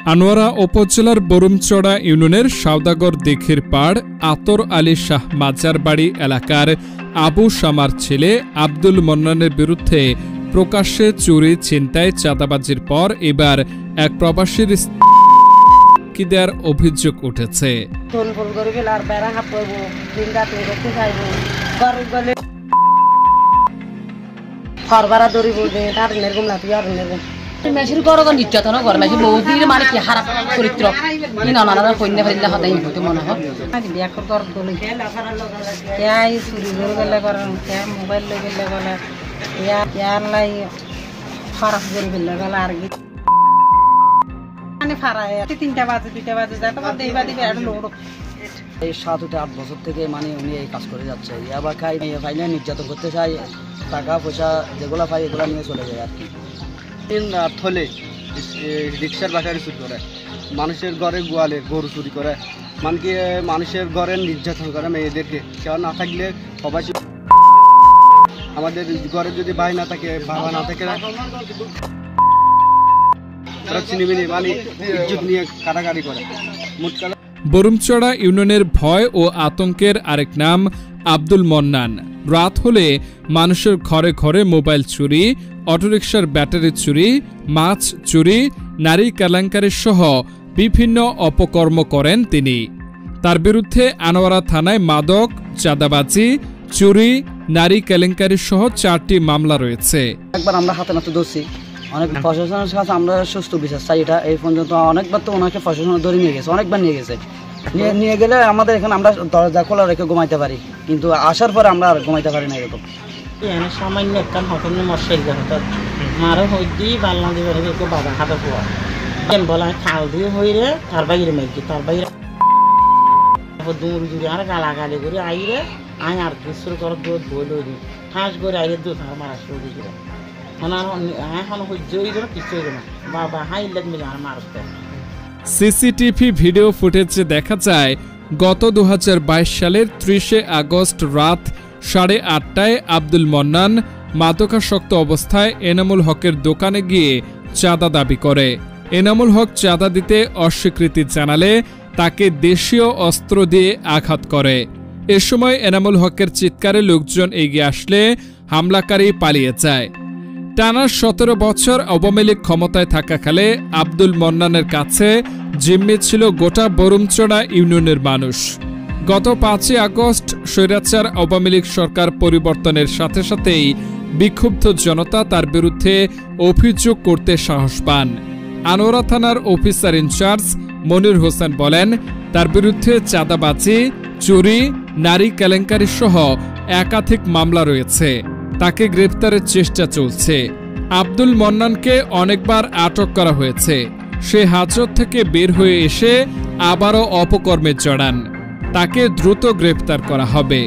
আনোয়ারা উপজেলার বরুমচড়া ইউনিয়নের সাওদাগর দিঘির পাড় আতর আলী শাহ মাজার বাড়ি এলাকার আবু শামার ছেলে আব্দুল মন্নানের বিরুদ্ধে প্রকাশ্যে চুরি ছিনতাই চাঁদাবাজির পর এবার এক প্রবাসীর দেওয়ার অভিযোগ উঠেছে। মেশির গড় নির্যাতন করে মেশি বহুদিন মানে কি খারাপ চরিত্র নানা কন্যা ফেললে সদাই হতে মনে হয় ব্যাকর কর দলি কেয়াই চুরি করে গেলে করেন কেয়া মোবাইল লই গেলে গেলে কেয়ার লাই খারাপ করে গেলে গেলে আর কি মানে ফারায় 3টা বাজে 2টা বাজে যায় তোমার দেইবা দিবে আর লোড এই 7 থেকে 8 বছর থেকে মানে উনি এই কাজ করে যাচ্ছে আবার খাই ফাইলে নির্যাতন করতে চাই টাকা পয়সা যেগুলো পাই এগুলো নিয়ে চলে যায় আর কি থলে রিক্সার বাসায় চুরি করে মানুষের ঘরে গোয়ালে গরু চুরি করে মানে মানুষের ঘরে নির্যাতন করে মেয়েদেরকে কেউ না থাকলে সবাই আমাদের ঘরে যদি ভাই না থাকে বাবা না থাকে মানে ইজ্জত নিয়ে কাটাকাটি করে। বরুমচড়া ইউনিয়নের ভয় ও আতঙ্কের আরেক নাম আব্দুল মন্নান। রাত হলে মানুষের ঘরে ঘরে মোবাইল চুরি, অটোরিকশার ব্যাটারি চুরি, মাছ চুরি, নারী কেলেঙ্কারি সহ বিভিন্ন অপকর্ম করেন তিনি। তার বিরুদ্ধে আনোয়ারা থানায় মাদক, চাঁদাবাজি, চুরি, নারী কেলেঙ্কারি সহ 4টি মামলা রয়েছে। একবার আমরা হাতে নাতে ধরছি, অনেক প্রশাসনের কাছে আমরা সুস্থ বিচার চাই। এটা এই পর্যন্ত অনেকবার তো ওনাকে প্রশাসন ধরে নিয়ে গেছে, অনেকবার নিয়ে গেছে। নিয়ে গেলে আমাদের এখানে আমরা দরজা খোলা রেখে ঘুমাইতে পারি, কিন্তু আসার পরে আমরা আর ঘুমাইতে পারি না। এরকম সামান্য একটা হটনে মশাই মারো হইতে বাল্লা দিয়ে বাবা হাতে পোয়া বলা খাল দিয়ে হইরে তার বাইরে মেয়েছি তার বাইরে দৌড় জুড়ে আর গালাগালি করে আইরে আই আর কিছু করে দৌড় বলে দিই ঠাস করে আইরে দু তার মারা শুরু দিয়েছিল মানে এখন হইতে কিছু না বাবা হাই লাগবে আর মারতে। সিসিটিভি ভিডিও ফুটেজে দেখা যায় গত 2022 সালের 30 আগস্ট রাত 8:30টায় আব্দুল মন্নান মাদকাসক্ত অবস্থায় এনামুল হকের দোকানে গিয়ে চাঁদা দাবি করে। এনামুল হক চাঁদা দিতে অস্বীকৃতি জানালে তাকে দেশীয় অস্ত্র দিয়ে আঘাত করে। এ সময় এনামুল হকের চিৎকারে লোকজন এগিয়ে আসলে হামলাকারী পালিয়ে যায়। টানা 17 বছর আওয়ামী লীগ ক্ষমতায় থাকাকালে আব্দুল মন্নানের কাছে জিম্মি ছিল গোটা বরুমচড়া ইউনিয়নের মানুষ। গত 5 আগস্ট স্বৈরাচার আওয়ামী লীগ সরকার পরিবর্তনের সাথে সাথেই বিক্ষুব্ধ জনতা তার বিরুদ্ধে অভিযোগ করতে সাহস পান। আনোয়ারা থানার অফিসার ইনচার্জ মনির হোসেন বলেন, তার বিরুদ্ধে চাঁদাবাজি, চুরি, নারী কেলেঙ্কারি সহ একাধিক মামলা রয়েছে। তাকে গ্রেফতারের চেষ্টা চলছে। আব্দুল মন্নানকে অনেকবার আটক করা হয়েছে। সে হাজত থেকে বের হয়ে এসে আবারও অপকর্মে জড়ান। তাকে দ্রুত গ্রেফতার করা হবে।